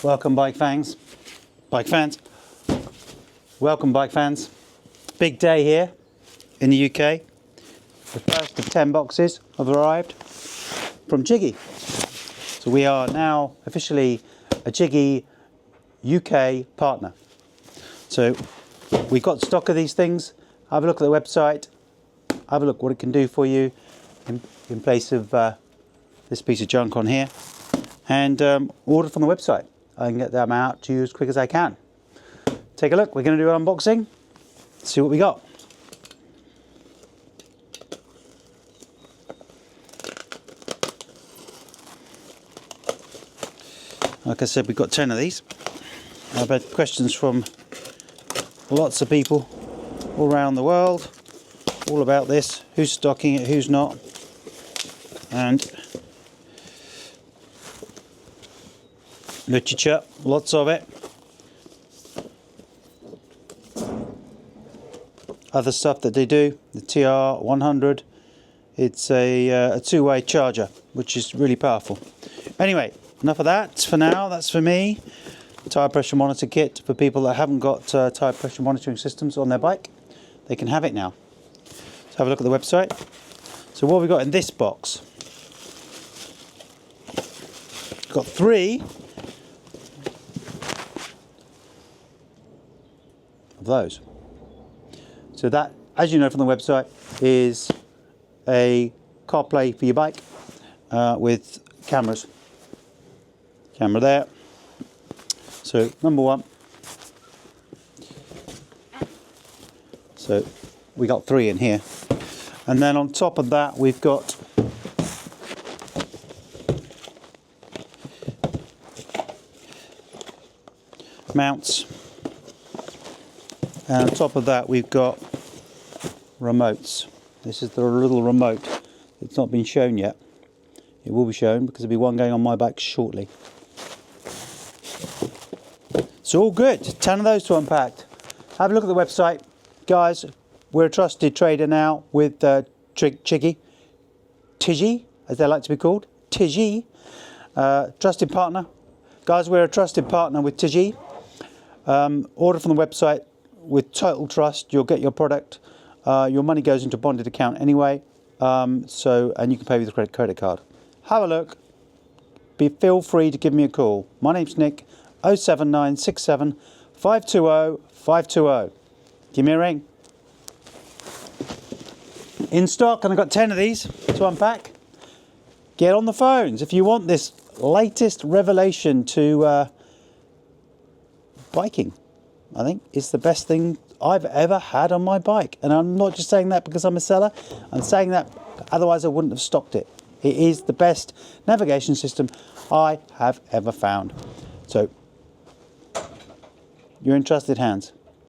Welcome bike fans, welcome bike fans. Big day here in the UK. The first of 10 boxes have arrived from Chigee. So we are now officially a Chigee UK partner. So we've got stock of these things. Have a look at the website, have a look what it can do for you in place of this piece of junk on here, and order from the website. I can get them out to you as quick as I can. Take a look. We're going to do an unboxing. See what we got. Like I said, we've got 10 of these. I've had questions from lots of people all around the world, all about this. Who's stocking it, who's not. And literature, lots of it. Other stuff that they do, the TR100, it's a two-way charger, which is really powerful. Anyway, enough of that for now. That's for me. Tyre pressure monitor kit for people that haven't got tyre pressure monitoring systems on their bike. They can have it now. So have a look at the website. So what have we got in this box? Got 3 of those. So that, as you know from the website, is a CarPlay for your bike with cameras. Camera there. So number 1. So we got 3 in here. And then on top of that we've got mounts. And on top of that we've got remotes. This is the little remote. It's not been shown yet. It will be shown because there'll be one going on my bike shortly. So all good. 10 of those to unpack. Have a look at the website. Guys, we're a trusted trader now with Chigee, as they like to be called. Chigee. Trusted partner. Guys, we're a trusted partner with Chigee. Order from the website with total trust. You'll get your product. Your money goes into a bonded account anyway. And you can pay with a credit card. Have a look. Feel free to give me a call. My name's Nick. 07967 520 520. Give me a ring. In stock, and I've got 10 of these to unpack. Get on the phones if you want this latest revelation to biking. I think it's the best thing I've ever had on my bike. And I'm not just saying that because I'm a seller. I'm saying that otherwise I wouldn't have stocked it. It is the best navigation system I have ever found. So, you're in trusted hands.